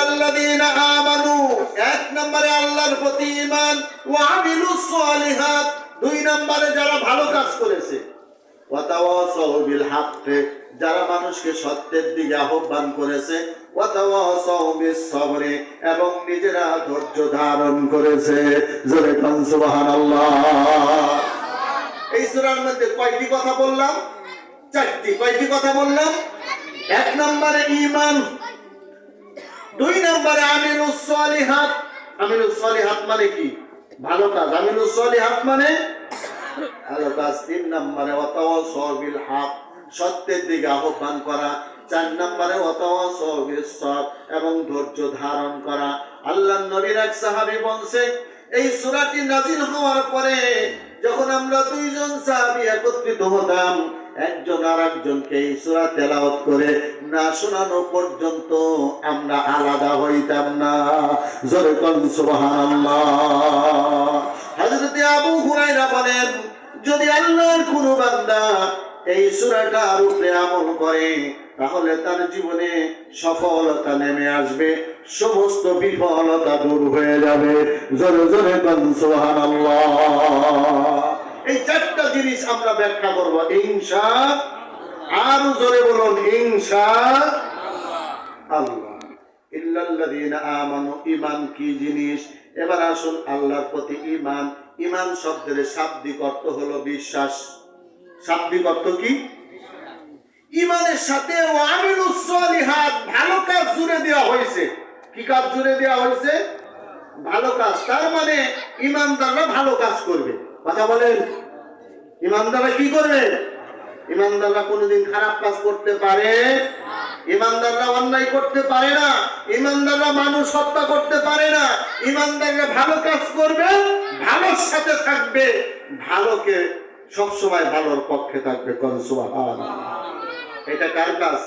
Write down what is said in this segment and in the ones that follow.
ইল্লাল্লাযীনা আমানু, এক নম্বরে আল্লাহর প্রতি ঈমান, ওয়া আমিলুস সালিহাত, দুই নম্বরে যারা ভালো কাজ করেছে, ওয়া তাওয়াসাউ বিল হাক্কি, যারা মানুষকে সত্যের দিকে আহ্বান করেছে, ওয়া তাওয়াসাউ বিস সাবরি, এবং নিজেরা ধৈর্য ধারণ করেছে। জোরে কোন সুবহানাল্লাহ। এই সূরার মধ্যে কয়টি কথা বললাম? চারটি। কয়টি কথা বললাম? এক নম্বরে ঈমান, দুই নম্বরে আমিলুস সালিহাত। আমিলুস সালিহাত মানে কি? ভালো কাজ। আমিলুস সালিহাত মানে ভালো কাজ। তিন নম্বরে ওয়া তাওয়াসাউ বিল হক, সত্যের দিকে আহ্বান করা। চার নম্বরে ওয়া তাওয়াসাউ বিস সাবর, এবং ধৈর্য ধারণ করা। আল্লাহর নবীর এক সাহাবী বলছে, এই সূরাটি নাযিল হওয়ার পরে যখন আমরা দুইজন সাহাবী একত্রিত হতাম, একজন আরেকজনকে এই সূরা তেলাওয়াত করে না শোনানো পর্যন্ত আমরা আলাদা হইতাম না। জোরে কোন সুবহানাল্লাহ। হযরত আবু হুরায়রা বলেন, যদি আল্লাহর কোন বান্দা এই সূরাটার উপরে আমল করে, তাহলে তার জীবনে সফলতা নেমে আসবে, সমস্ত বিফলতা দূর হয়ে যাবে। জোরে জোরে কোন সুবহানাল্লাহ। এই চারটা জিনিস আমরা ব্যাখ্যা করব ইনশাআল্লাহ। আর জোরে বলুন ইনশাআল্লাহ। ইল্লাল্লাযীনা আমানু, ঈমান কি জিনিস? এবার আসুন আল্লাহর প্রতি ঈমান। ঈমান শব্দের শাব্দিক অর্থ হলো বিশ্বাস। শাব্দিক অর্থ কি? ঈমানের সাথে ওয়া আমিলুস সালিহাত, ভালো কাজ জুড়ে দেওয়া হয়েছে। কি কাজ জুড়ে দেওয়া হয়েছে? ভালো কাজ। তার মানে ঈমানদাররা ভালো কাজ করবে। কথা বলেন, ঈমানদাররা কি করবে? ঈমানদাররা কোনোদিন খারাপ কাজ করতে পারে? ঈমানদাররা অন্যায় করতে পারে না। ঈমানদাররা মানুষ হত্যা করতে পারে না। ঈমানদাররা ভালো কাজ করবে, ভালোর সাথে থাকবে, ভালোকে সবসময় ভালোর পক্ষে থাকবে। কোন সুবহানাল্লাহ। এটা কার কাজ?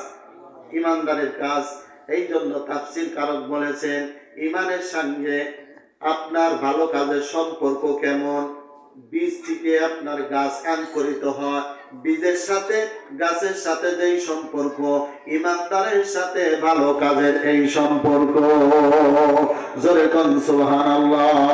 ঈমানদারের কাজ। এই জন্য তাফসীর কারক বলেছেন, ঈমানের সঙ্গে আপনার ভালো কাজের সম্পর্ক কেমন? বীজ থেকে আপনার গাছ অঙ্কুরিত হয়, বীজের সাথে গাছের সাথে যেই সম্পর্ক, ঈমানদারের সাথে ভালো কাজের এই সম্পর্ক। জোরে কোন সুবহানাল্লাহ।